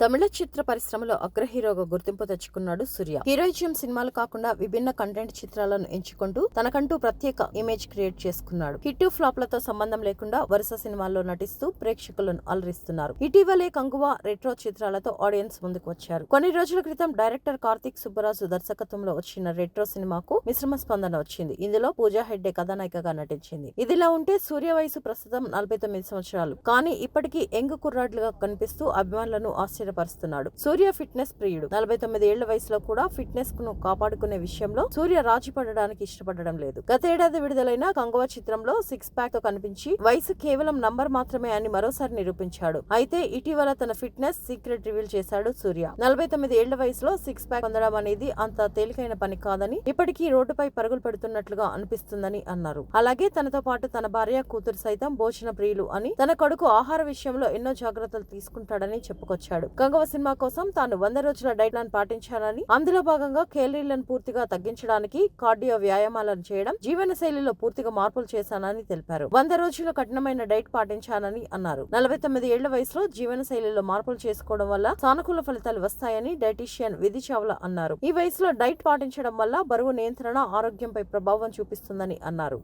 తమిళ చిత్ర పరిశ్రమలో అగ్ర హీరోగా గుర్తింపు తెచ్చుకున్నాడు సూర్య. హీరోయిజం సినిమాలు కాకుండా విభిన్న కంటెంట్ చిత్రాలను ఎంచుకుంటూ తనకంటూ ప్రత్యేక ఇమేజ్ క్రియేట్ చేసుకున్నాడు. హిట్ ఫ్లాప్లతో సంబంధం లేకుండా వరుస సినిమాల్లో నటిస్తూ ప్రేక్షకులను అలరిస్తున్నారు. ఇటీవలే కంగువా, రెట్రో చిత్రాలతో ఆడియన్స్ ముందుకు వచ్చారు. కొన్ని రోజుల క్రితం డైరెక్టర్ కార్తీక్ సుబ్బరాజు దర్శకత్వంలో వచ్చిన రెట్రో సినిమాకు మిశ్రమ స్పందన వచ్చింది. ఇందులో పూజా హెగ్డే కథానాయికగా నటించింది. ఇదిలా ఉంటే సూర్య వయసు ప్రస్తుతం 49 సంవత్సరాలు. కానీ ఇప్పటికీ యంగ్ కుర్రాడ్లుగా కనిపిస్తూ అభిమానులను ఆశ్చర్యపరుస్తున్నాడు. సూర్య ఫిట్నెస్ ప్రియుడు. 49 ఏళ్ల వయసులో కూడా ఫిట్నెస్ ను కాపాడుకునే విషయంలో సూర్య రాజీ పడడానికి ఇష్టపడడం లేదు. గత ఏడాది విడుదలైన కంగువా చిత్రంలో 6 ప్యాక్ తో కనిపించి వయసు కేవలం నంబర్ మాత్రమే అని మరోసారి నిరూపించాడు. అయితే ఇటీవల తన ఫిట్నెస్ సీక్రెట్ రివీల్ చేశాడు సూర్య. 49 ఏళ్ల వయసులో 6 ప్యాక్ పొందడం అనేది అంత తేలికైన పని కాదని, ఇప్పటికీ రోడ్డుపై పరుగులు పెడుతున్నట్లుగా అనిపిస్తుందని అన్నారు. అలాగే తనతో పాటు తన భార్య, కూతురు సైతం భోజన ప్రియులు అని, తన కొడుకు ఆహార విషయంలో ఎన్నో జాగ్రత్తలు తీసుకుంటాడని చెప్పుకొచ్చాడు. కంగువా సినిమా కోసం తాను 100 రోజుల డైట్ ప్లాన్ పాటించానని, అందులో భాగంగా కేలరీలను పూర్తిగా తగ్గించడానికి కార్డియో వ్యాయామాలను చేయడం, జీవన శైలిలో పూర్తిగా మార్పులు చేశానని తెలిపారు. 100 రోజులు కఠినమైన డైట్ పాటించానని అన్నారు. 49 ఏళ్ల వయసులో జీవన శైలిలో మార్పులు చేసుకోవడం వల్ల సానుకూల ఫలితాలు వస్తాయని డైటీషియన్ విధి చావ్లా అన్నారు. ఈ వయసులో డైట్ పాటించడం వల్ల బరువు నియంత్రణ, ఆరోగ్యంపై ప్రభావం చూపిస్తుందని అన్నారు.